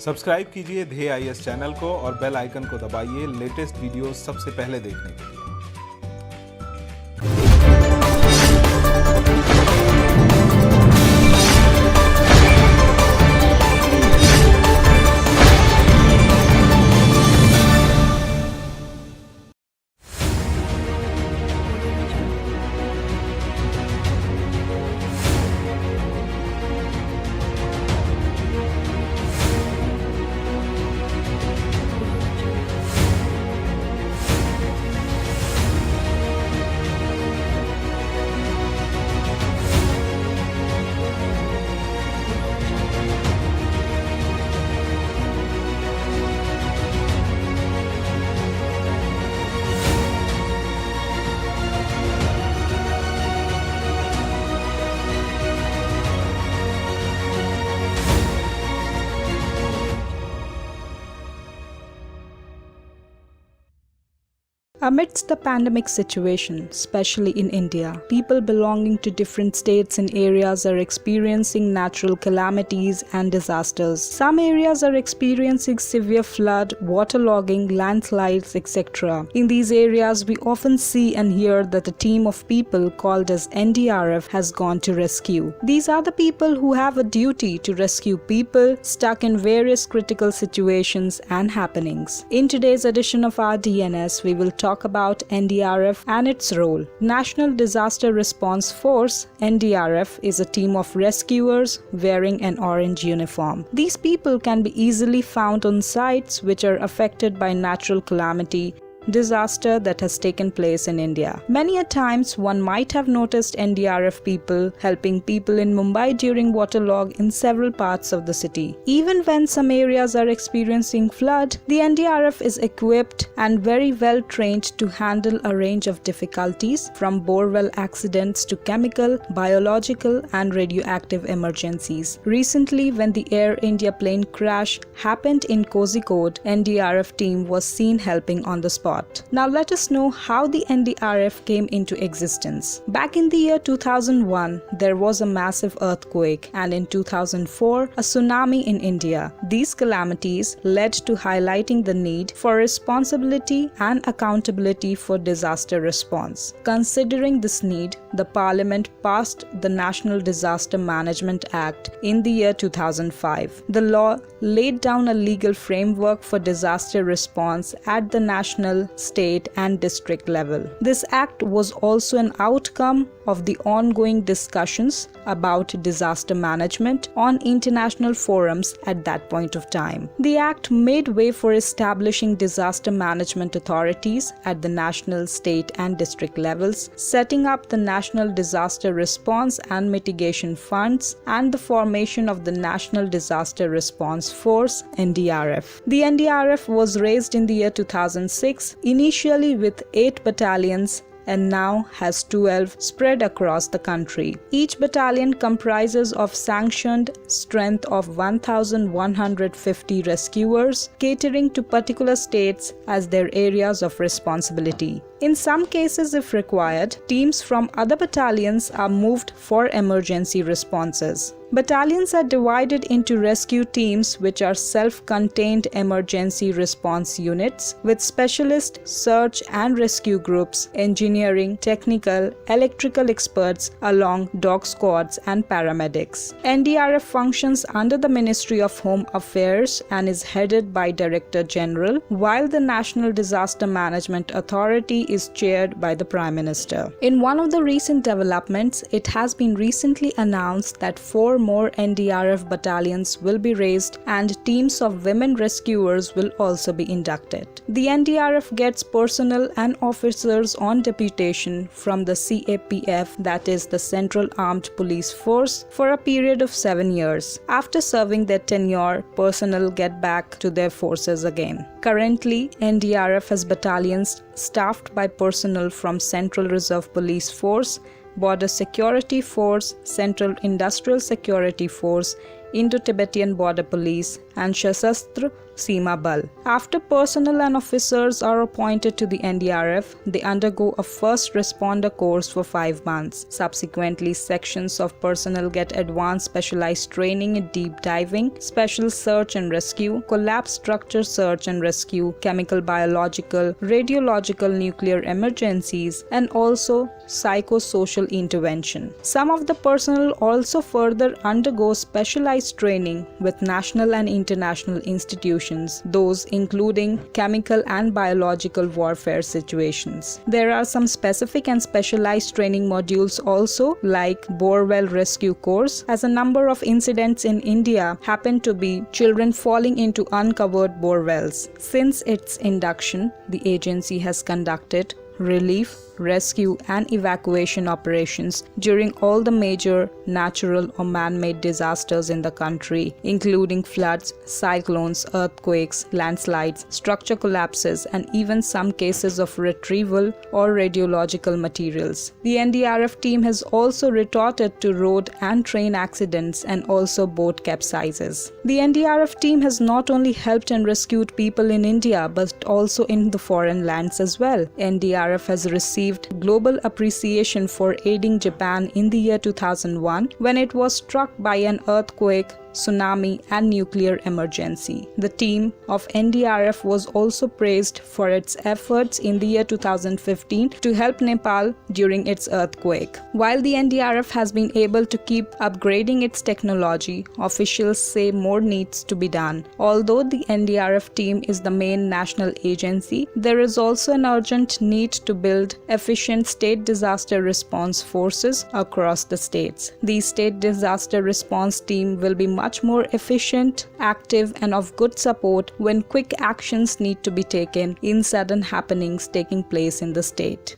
Subscribe कीजिए ध्येय IAS channel को और बेल आइकन को दबाइए लेटेस्ट वीडियो सबसे पहले देखने के लिए। Amidst the pandemic situation, especially in India, people belonging to different states and areas are experiencing natural calamities and disasters. Some areas are experiencing severe flood, waterlogging, landslides, etc. In these areas, we often see and hear that a team of people called as NDRF has gone to rescue. These are the people who have a duty to rescue people stuck in various critical situations and happenings. In today's edition of our DNS, we will talk about NDRF and its role. National Disaster Response Force (NDRF) is a team of rescuers wearing an orange uniform. These people can be easily found on sites which are affected by natural calamity, disaster that has taken place in India. Many a times one might have noticed NDRF people helping people in Mumbai during waterlog in several parts of the city. Even when some areas are experiencing flood, the NDRF is equipped and very well trained to handle a range of difficulties from borewell accidents to chemical, biological and radioactive emergencies. Recently, when the Air India plane crash happened in Kozhikode, NDRF team was seen helping on the spot. Now let us know how the NDRF came into existence. Back in the year 2001, there was a massive earthquake, and in 2004, a tsunami in India. These calamities led to highlighting the need for responsibility and accountability for disaster response. Considering this need, the Parliament passed the National Disaster Management Act in the year 2005. The law laid down a legal framework for disaster response at the national, state and district level. This act was also an outcome of the ongoing discussions about disaster management on international forums at that point of time. The act made way for establishing disaster management authorities at the national, state and district levels, setting up the National Disaster Response and Mitigation Funds, and the formation of the National Disaster Response Force (NDRF). The NDRF was raised in the year 2006, initially with 8 battalions and now has 12 spread across the country. Each battalion comprises of sanctioned strength of 1,150 rescuers, catering to particular states as their areas of responsibility. In some cases, if required, teams from other battalions are moved for emergency responses. Battalions are divided into rescue teams, which are self-contained emergency response units with specialist search and rescue groups, engineering, technical, electrical experts along dog squads and paramedics. NDRF functions under the Ministry of Home Affairs and is headed by Director General, while the National Disaster Management Authority is chaired by the Prime Minister. In one of the recent developments, it has been recently announced that 4 more NDRF battalions will be raised and teams of women rescuers will also be inducted. The NDRF gets personnel and officers on deputation from the CAPF, that is the Central Armed Police Force, for a period of 7 years. After serving their tenure, personnel get back to their forces again. Currently, NDRF has battalions staffed by personnel from Central Reserve Police Force, Border Security Force, Central Industrial Security Force, Indo-Tibetan Border Police and Shasastra Seema Bal. After personnel and officers are appointed to the NDRF, they undergo a first responder course for 5 months. Subsequently, sections of personnel get advanced specialized training in deep diving, special search and rescue, collapse structure search and rescue, chemical, biological, radiological, nuclear emergencies, and also psychosocial intervention. Some of the personnel also further undergo specialized training with national and international institutions, those including chemical and biological warfare situations. There are some specific and specialized training modules also, like borewell rescue course, as a number of incidents in India happen to be children falling into uncovered bore wells. Since its induction, the agency has conducted relief, rescue, and evacuation operations during all the major natural or man-made disasters in the country, including floods, cyclones, earthquakes, landslides, structure collapses, and even some cases of retrieval or radiological materials. The NDRF team has also retorted to road and train accidents and also boat capsizes. The NDRF team has not only helped and rescued people in India but also in the foreign lands as well. NDRF has received global appreciation for aiding Japan in the year 2001 when it was struck by an earthquake, tsunami, and nuclear emergency. The team of NDRF was also praised for its efforts in the year 2015 to help Nepal during its earthquake. While the NDRF has been able to keep upgrading its technology, officials say more needs to be done. Although the NDRF team is the main national agency, there is also an urgent need to build efficient state disaster response forces across the states. The state disaster response team will be much more efficient, active, and of good support when quick actions need to be taken in sudden happenings taking place in the state.